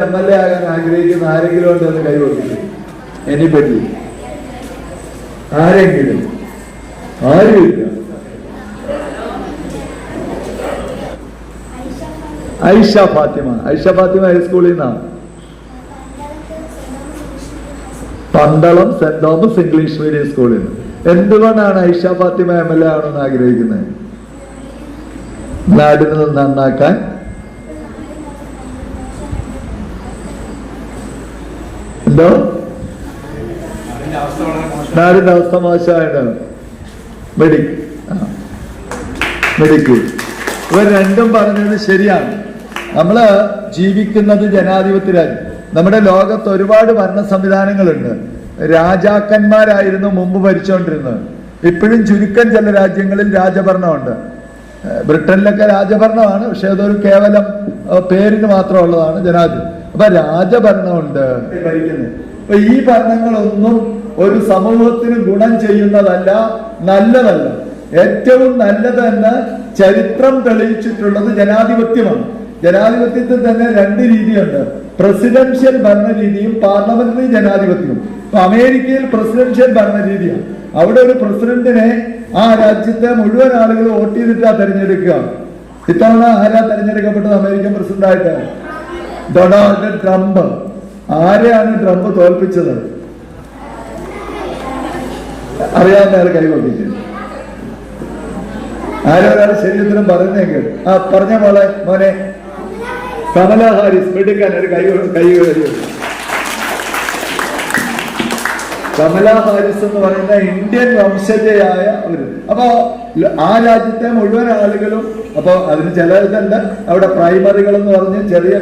MLA ആകാൻ ആഗ്രഹിക്കുന്ന ആരെങ്കിലും ഉണ്ടെന്ന് കൈവക്കില്ല. എനിപ്പറ്റി ആരെങ്കിലും? ആരുമില്ല. ഐഷ ഫാത്തിമ ഹൈസ്കൂളിൽ നിന്നാണ്. Pandalam saint Thomas English medium സ്കൂളിൽ നിന്ന്. എന്തുകൊണ്ടാണ് ഐഷ ഫാത്തിമ MLA ആണെന്ന് ആഗ്രഹിക്കുന്നത്? നാടിനെ നന്നാക്കാൻ. എന്തോ നാടിന്റെ അവസ്ഥ മോശമായിട്ടാണ്. മെഡിക്കൽ ഇവർ രണ്ടും പറഞ്ഞത് ശരിയാണ്. നമ്മള് ജീവിക്കുന്നത് ജനാധിപത്യ രാജ്യം. നമ്മുടെ ലോകത്ത് ഒരുപാട് ഭരണ സംവിധാനങ്ങളുണ്ട്. രാജാക്കന്മാരായിരുന്നു മുമ്പ് ഭരിച്ചുകൊണ്ടിരുന്നത്. ഇപ്പോഴും ചുരുക്കം ചില രാജ്യങ്ങളിൽ രാജഭരണമുണ്ട്. ബ്രിട്ടനിലൊക്കെ രാജഭരണമാണ്, പക്ഷെ അതൊരു കേവലം പേരിന് മാത്രമുള്ളതാണ് ജനാധിപത്യം. അപ്പൊ രാജഭരണമുണ്ട് ഭരിക്കുന്നത്. അപ്പൊ ഈ ഭരണങ്ങളൊന്നും ഒരു സമൂഹത്തിന് ഗുണം ചെയ്യുന്നതല്ല, നല്ലതല്ല. ഏറ്റവും നല്ലതെന്ന് ചരിത്രം തെളിയിച്ചിട്ടുള്ളത് ജനാധിപത്യമാണ്. ജനാധിപത്യത്തിൽ തന്നെ രണ്ട് രീതിയുണ്ട്: പ്രസിഡൻഷ്യൽ ഭരണരീതിയും പാർലമെന്ററി ജനാധിപത്യവും. അമേരിക്കയിൽ പ്രസിഡൻഷ്യൽ ഭരണരീതിയാണ്. അവിടെ ഒരു പ്രസിഡന്റിനെ ആ രാജ്യത്തെ മുഴുവൻ ആളുകൾ വോട്ട് ചെയ്തിട്ടാ തെരഞ്ഞെടുക്കുക. ഇത്തവണ ആരാ തെരഞ്ഞെടുക്കപ്പെട്ടത് അമേരിക്കൻ പ്രസിഡന്റായിട്ട്? Donald Trump. ആരെയാണ് ട്രംപ് തോൽപ്പിച്ചത്? അറിയാവുന്ന ആൾ കൈവക്കിട്ട് ആരൊരാൾ ശരീരത്തിനും പറയുന്നെങ്കിൽ പറഞ്ഞ മോനെ കമലാ ഹാരിസ്. എടുക്കാൻ ഒരു കൈ കമലാ ഹാരിസ് എന്ന് പറയുന്ന ഇന്ത്യൻ വംശജയായ ഒരു. അപ്പൊ ആ രാജ്യത്തെ മുഴുവൻ ആളുകളും, അപ്പൊ അതിന് ചില ഇതല്ല, അവിടെ പ്രൈമറികൾ എന്ന് പറഞ്ഞ് ചെറിയ